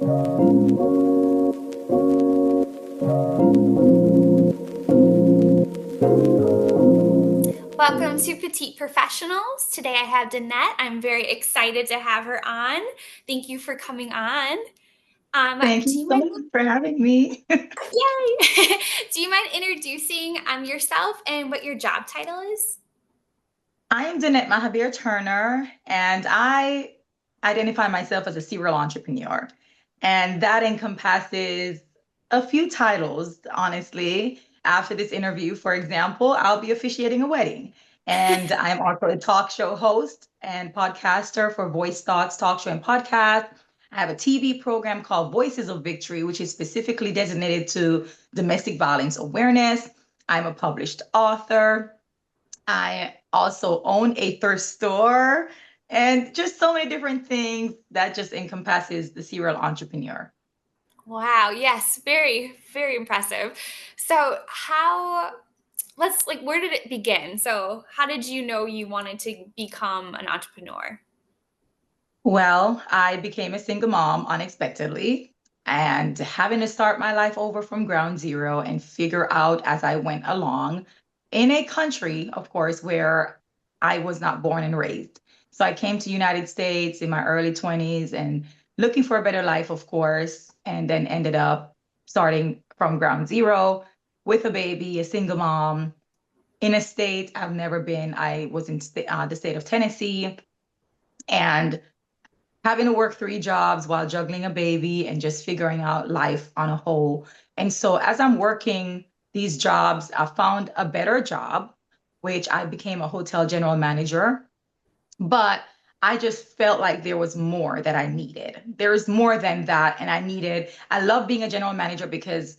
Welcome to Petite Professionals. Today I have Danette. I'm very excited to have her on. Thank you for coming on. Thank Do you you so mind? much for having me. Yay! Do you mind introducing yourself and what your job title is? I am Danette Mahabeer-Turner, and I identify myself as a serial entrepreneur. And that encompasses a few titles, honestly. After this interview, for example, I'll be officiating a wedding. And I'm also a talk show host and podcaster for Voice Thoughts Talk Show and Podcast. I have a TV program called Voices of Victory, which is specifically designated to domestic violence awareness. I'm a published author. I also own a thrift store and just so many different things that just encompasses the serial entrepreneur. Wow, yes, very, very impressive. So, where did it begin? So, how did you know you wanted to become an entrepreneur? Well, I became a single mom unexpectedly and having to start my life over from ground zero and figure out as I went along in a country, of course, where I was not born and raised. So I came to United States in my early 20s and looking for a better life, of course, and then ended up starting from ground zero with a baby, a single mom in a state I've never been. I was in the state of Tennessee and having to work three jobs while juggling a baby and just figuring out life on a whole. And so as I'm working these jobs, I found a better job, which I became a hotel general manager. But I just felt like there was more that I needed. There is more than that. And I love being a general manager because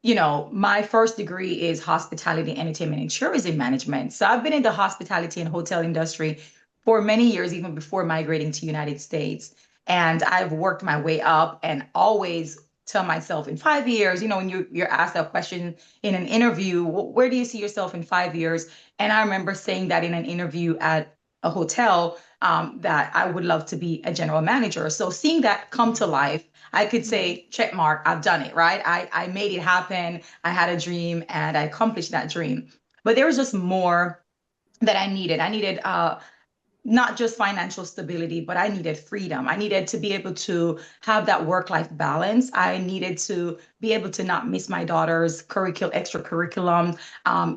my first degree is hospitality, entertainment, and tourism management. So I've been in the hospitality and hotel industry for many years, even before migrating to United States. And I've worked my way up and always tell myself in 5 years, when you're asked that question in an interview, where do you see yourself in 5 years? And I remember saying that in an interview at a hotel, that I would love to be a general manager. So seeing that come to life, I could say, check mark, I've done it, right? I made it happen. I had a dream and I accomplished that dream. But there was just more that I needed. I needed not just financial stability, but I needed freedom. I needed to be able to have that work-life balance. I needed to be able to not miss my daughter's extracurriculum,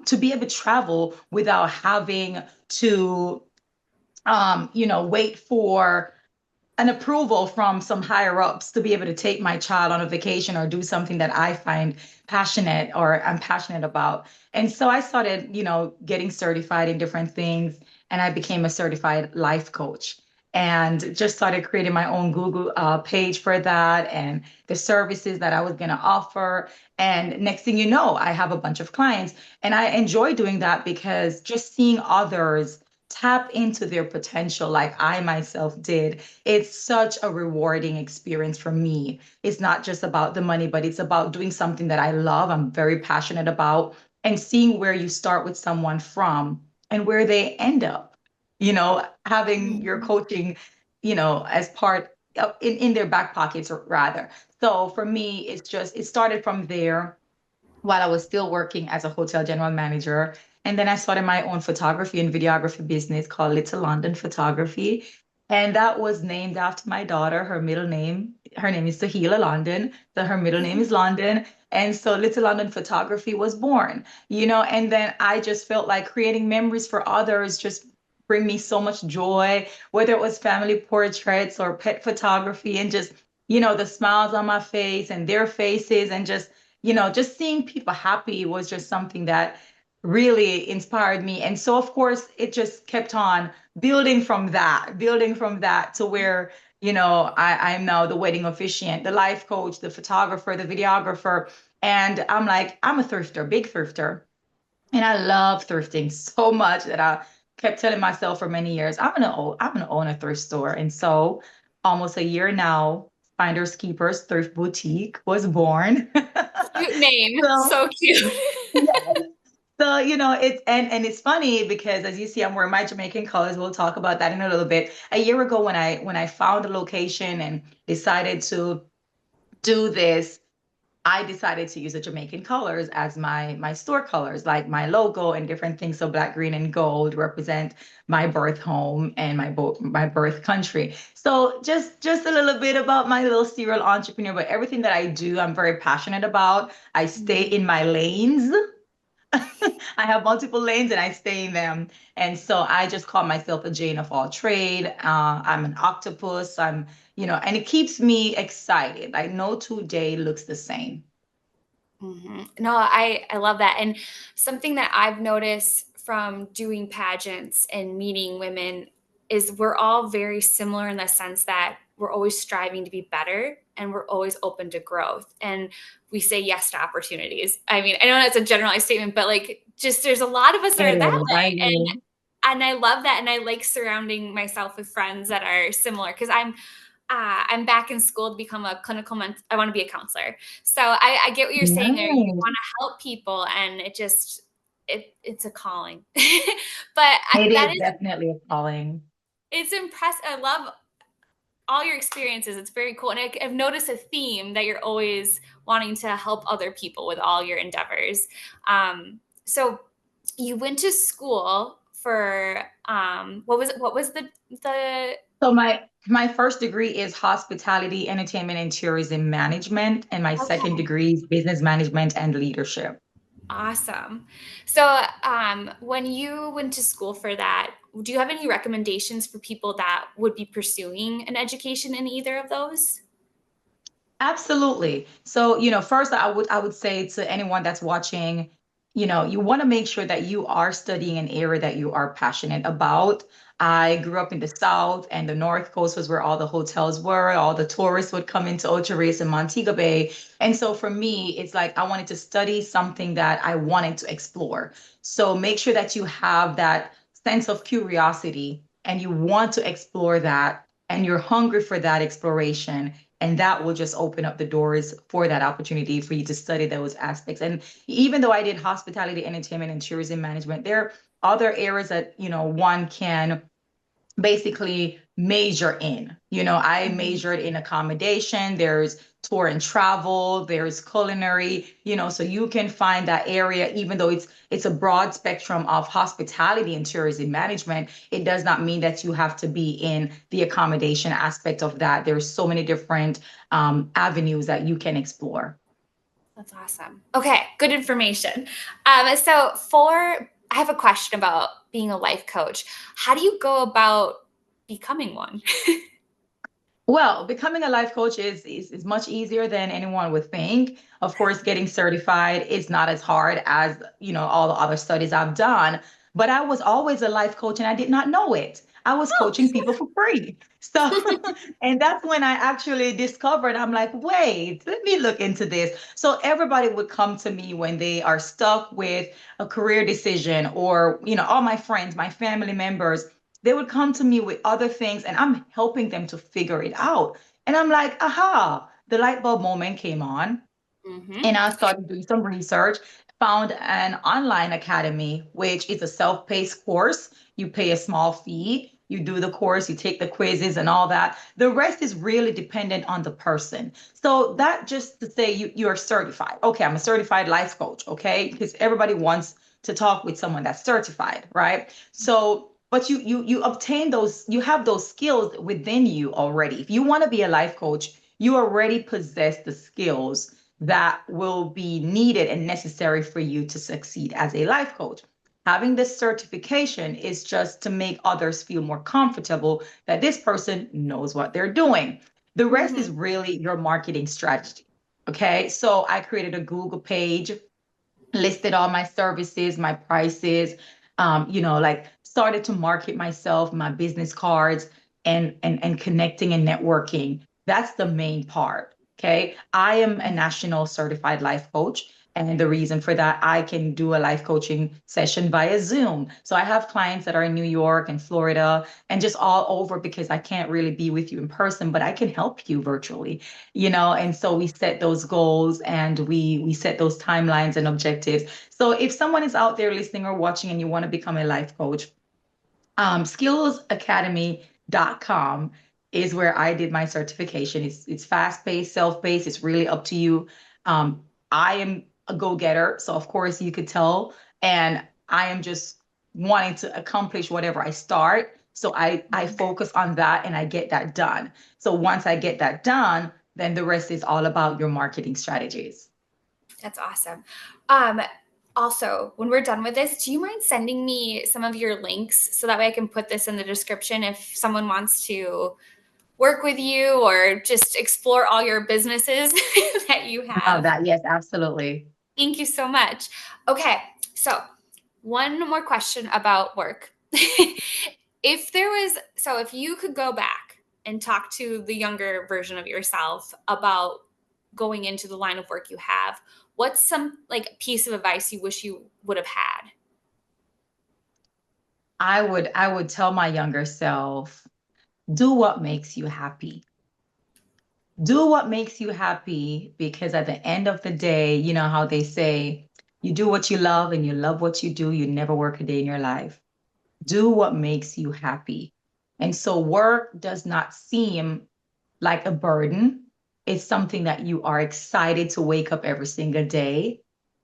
to be able to travel without having to, wait for an approval from some higher ups to be able to take my child on a vacation or do something that I find passionate or I'm passionate about. And so I started, getting certified in different things and I became a certified life coach and just started creating my own Google page for that and the services that I was going to offer. And next thing you know, I have a bunch of clients and I enjoy doing that because just seeing others tap into their potential like I myself did, it's such a rewarding experience for me. It's not just about the money, but it's about doing something that I love, I'm very passionate about, and seeing where you start with someone from and where they end up, having your Mhm. coaching, as part of, in their back pockets, or rather. So for me, it started from there while I was still working as a hotel general manager. And then I started my own photography and videography business called Little London Photography. And that was named after my daughter, her name is Sahila London. So her middle name is London. And so Little London Photography was born, and then I just felt like creating memories for others just bring me so much joy, whether it was family portraits or pet photography and just, the smiles on my face and their faces and just seeing people happy was just something that really inspired me. And so, of course, it just kept on building from that to where, I'm now the wedding officiant, the life coach, the photographer, the videographer. And I'm like, I'm a thrifter, big thrifter. And I love thrifting so much that I kept telling myself for many years, I'm gonna own a thrift store. And so almost a year now, Finders Keepers Thrift Boutique was born. Cute name. So So cute. yes. So, it's and it's funny because as you see, I'm wearing my Jamaican colors. We'll talk about that in a little bit. A year ago when I found a location and decided to do this, I decided to use the Jamaican colors as my store colors, like my logo and different things. So black, green, and gold represent my birth home and my birth country. So just a little bit about my little serial entrepreneur, but everything that I do, I'm very passionate about. I stay Mhm. in my lanes. I have multiple lanes and I stay in them. And so I just call myself a Jane of all trade. I'm an octopus. And it keeps me excited. Like no 2 day looks the same. No, I love that. And something that I've noticed from doing pageants and meeting women is we're all very similar in the sense that we're always striving to be better and we're always open to growth. And we say yes to opportunities. I mean, I know that's a generalized statement, but like just there's a lot of us that It are that is. I way. agree. And I love that. And I like surrounding myself with friends that are similar because I'm back in school to become a I want to be a counselor. So I get what you're saying there. You Nice. want to help people and it's a calling. But It that is is, definitely a calling. it's impressive. I love all your experiences. It's very cool. And I've noticed a theme that you're always wanting to help other people with all your endeavors. So you went to school for, what was the, So my first degree is hospitality, entertainment, and tourism management, and my second okay. degree is business management and leadership. Awesome. So, when you went to school for that, do you have any recommendations for people that would be pursuing an education in either of those? Absolutely. So, first I would say to anyone that's watching, you want to make sure that you are studying an area that you are passionate about. I grew up in the South, and the North Coast was where all the hotels were. All the tourists would come into Ocho Rios and Montego Bay. And so for me, it's like I wanted to study something that I wanted to explore. So make sure that you have that sense of curiosity and you want to explore that and you're hungry for that exploration, and that will just open up the doors for that opportunity for you to study those aspects. And even though I did hospitality, entertainment, and tourism management, there are other areas that, one can basically major in. I Mhm. majored in accommodation, there's tour and travel, there's culinary, so you can find that area even though it's a broad spectrum of hospitality and tourism management. It does not mean that you have to be in the accommodation aspect of that. There's so many different avenues that you can explore. That's awesome. Okay, good information. I have a question about being a life coach. How do you go about becoming one? Well, becoming a life coach is much easier than anyone would think. Of course, getting certified is not as hard as, all the other studies I've done, but I was always a life coach and I did not know it. I was coaching people for free. So, and that's when I actually discovered, I'm like, wait, let me look into this. So everybody would come to me when they are stuck with a career decision or, all my friends, my family members, they would come to me with other things and I'm helping them to figure it out. And I'm like, aha, the light bulb moment came on. And Hmm. I started doing some research, found an online academy, which is a self-paced course. You pay a small fee, you do the course, you take the quizzes and all that. The rest is really dependent on the person. So that just to say you're certified. Okay, I'm a certified life coach, okay? Because everybody wants to talk with someone that's certified, right? So but you obtain those, you have those skills within you already. If you want to be a life coach, you already possess the skills that will be needed and necessary for you to succeed as a life coach. Having this certification is just to make others feel more comfortable that this person knows what they're doing. The rest is Hmm. really your marketing strategy. Okay, so I created a Google page, listed all my services, my prices, like started to market myself, my business cards, and connecting and networking. That's the main part. Okay. I am a national certified life coach. And the reason for that, I can do a life coaching session via Zoom. So I have clients that are in New York and Florida and just all over because I can't really be with you in person, but I can help you virtually, and so we set those goals and we set those timelines and objectives. So if someone is out there listening or watching and you want to become a life coach, skillsacademy.com is where I did my certification. It's fast-paced, self-paced. It's really up to you. I am a go-getter, so of course you could tell, and I am just wanting to accomplish whatever I start. So I focus on that and I get that done. So once I get that done, then the rest is all about your marketing strategies. That's awesome. Um, Also, when we're done with this, do you mind sending me some of your links so that way I can put this in the description if someone wants to work with you or just explore all your businesses that you Love have? that. Yes, absolutely. Thank you so much. Okay, so one more question about work. If you could go back and talk to the younger version of yourself about going into the line of work you have, what's some like piece of advice you wish you would have had? I would tell my younger self, do what makes you happy. Do what makes you happy because at the end of the day, you know how they say, you do what you love and you love what you do, you never work a day in your life. Do what makes you happy. And so work does not seem like a burden. It's something that you are excited to wake up every single day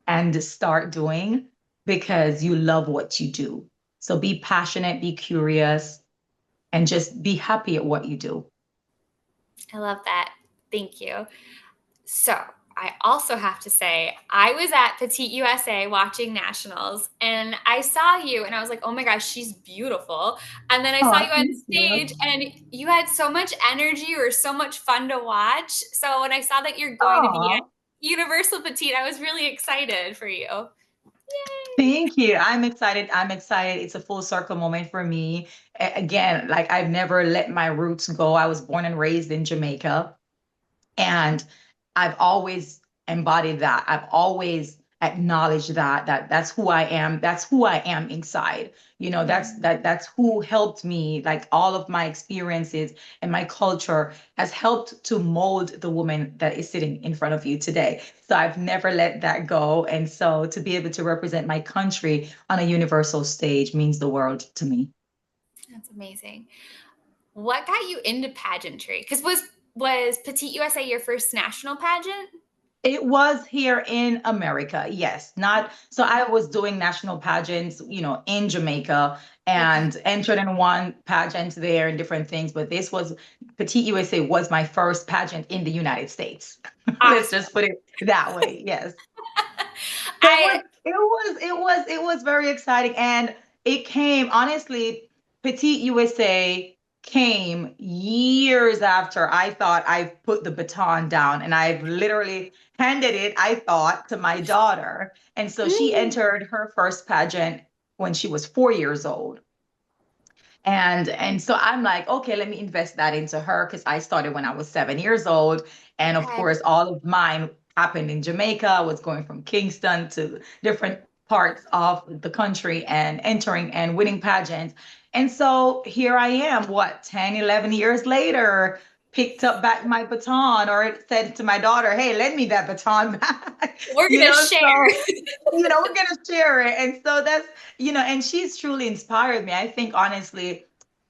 and start doing because you love what you do. So be passionate, be curious, and just be happy at what you do. I love that. Thank you. So I also have to say, I was at Petite USA watching nationals and I saw you and I was like, oh my gosh, she's beautiful. And then I saw Oh, you on thank stage you. and you had so much energy. You were so much fun to watch. So when I saw that you're going to be at Oh, Universal Petite, I was really excited for you. Yay. thank you. I'm excited. I'm excited. It's a full circle moment for me. Again, like I've never let my roots go. I was born and raised in Jamaica. And I've always embodied that. I've always acknowledged that's who I am. That's who I am inside. You know, Mhm. that's who helped me. Like all of my experiences and my culture has helped to mold the woman that is sitting in front of you today. So I've never let that go. And so to be able to represent my country on a universal stage means the world to me. That's amazing. What got you into pageantry? Because was Petite USA your first national pageant? It was here in America, yes. Not so I was doing national pageants, in Jamaica Okay. and entered in one pageant there and different things, but this was Petite USA was my first pageant in the United States. Let's Awesome. just put it that way. Yes. So I it was very exciting. And it came, honestly, Petite USA came years after I thought I put the baton down. And I've literally handed it, I thought, to my daughter. And so she Mm, entered her first pageant when she was 4 years old. And so I'm like, okay, let me invest that into her because I started when I was 7 years old. And of okay. course, all of mine happened in Jamaica. I was going from Kingston to different parts of the country and entering and winning pageants. And so here I am, what, 10, 11 years later, picked up back my baton or said to my daughter, hey, lend me that baton back. We're gonna share. So we're gonna share it. And so that's, and she's truly inspired me. I think honestly,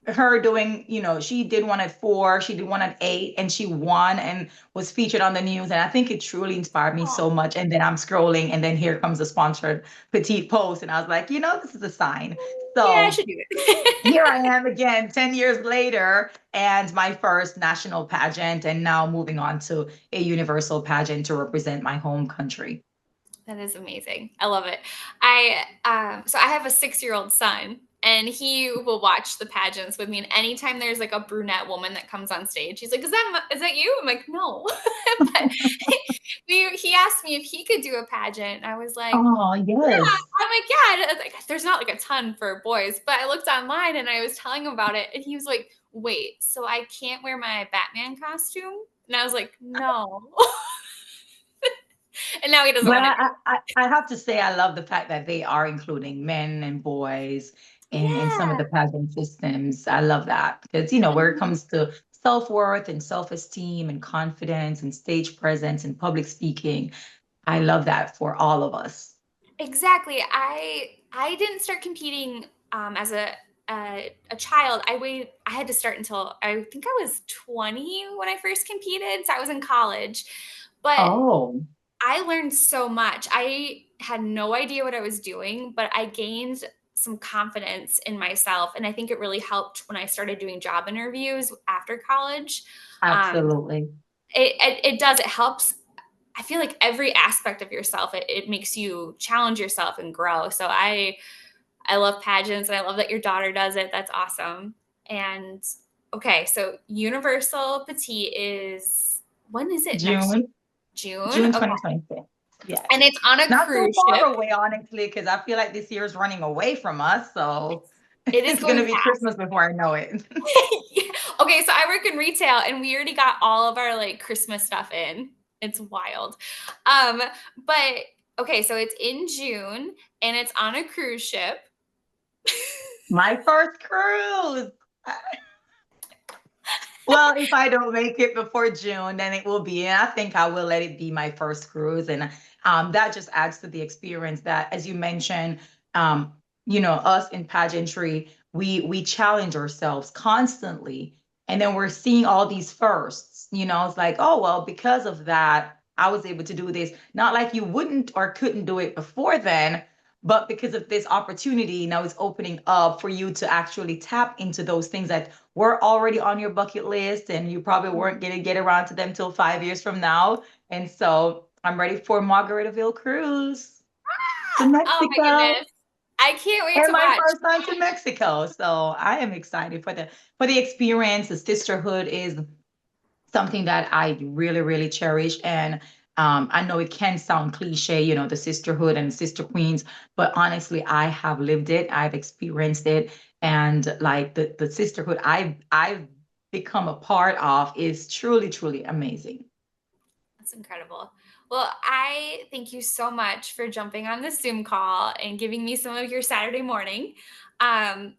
her doing, she did one at 4, she did one at 8, and she won and was featured on the news. And I think it truly inspired me Oh, so much. And then I'm scrolling, and then here comes a sponsored petite post, and I was like, this is a sign. yeah, I So should do it. here I am again, 10 years later, and my first national pageant, and now moving on to a universal pageant to represent my home country. That is amazing. I love it. I have a 6-year-old son and he will watch the pageants with me. And anytime there's like a brunette woman that comes on stage, he's like, is that you? I'm like, no. But he asked me if he could do a pageant. And I was like, Oh, yeah. yes. I'm like, yeah. Like, there's not like a ton for boys, but I looked online and I was telling him about it. And he was like, wait, so I can't wear my Batman costume? And I was like, no. And now he doesn't Well, want to do I have to say, I love the fact that they are including men and boys it. in some of Yeah. the pageant systems. I love that because, where it Mhm. comes to self-worth and self-esteem and confidence and stage presence and public speaking, I love that for all of us. Exactly. I didn't start competing as a child, I had to start until I think I was 20 when I first competed. So I was in college. But Oh, I learned so much. I had no idea what I was doing, but I gained some confidence in myself. And I think it really helped when I started doing job interviews after college. Um, absolutely. it does, it helps. I feel like every aspect of yourself, it makes you challenge yourself and grow. So I love pageants and I love that your daughter does it. That's awesome. And okay, so Universal Petite is, when is it next June, year? June? June Okay. 2026. Yes. And it's on a Not too cruise far ship. away, honestly, because I feel like this year is running away from us. So It is it's going going to be fast. Christmas before I know it. Okay, so I work in retail and we already got all of our like Christmas stuff in. It's wild. Um, but okay, so it's in June and it's on a cruise ship. My first cruise. Well, if I don't make it before June, then it will be. And I think I will let it be my first cruise. And that just adds to the experience that, as you mentioned, um, us in pageantry, we challenge ourselves constantly. And then we're seeing all these firsts. It's like, oh, well, because of that, I was able to do this. Not like you wouldn't or couldn't do it before then, but because of this opportunity, now it's opening up for you to actually tap into those things that were already on your bucket list and you probably weren't going to get around to them till 5 years from now. And so I'm ready for Margaritaville cruise to Oh my Mexico goodness. I can't wait and to my watch. first time to Mexico. So I am excited for the experience. The sisterhood is something that I really, really cherish. And I know it can sound cliche, the sisterhood and sister queens, but honestly, I have lived it. I've experienced it. And like the sisterhood I've become a part of is truly, truly amazing. That's incredible. Well, I thank you so much for jumping on the Zoom call and giving me some of your Saturday morning.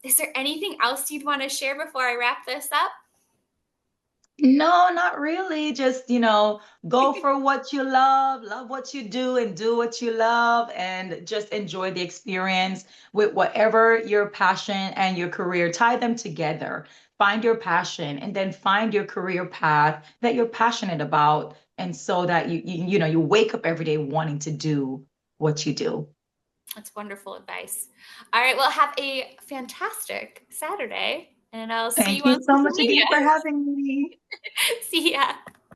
Is there anything else you'd want to share before I wrap this up? No, not really. Just, go for what you love what you do, and do what you love, and just enjoy the experience with whatever your passion and your career. Tie them together. Find your passion and then find your career path that you're passionate about. And so that you wake up every day wanting to do what you do. That's wonderful advice. All right, well, have a fantastic Saturday, and I'll see Thank you you on so social much media. again for having me. See ya.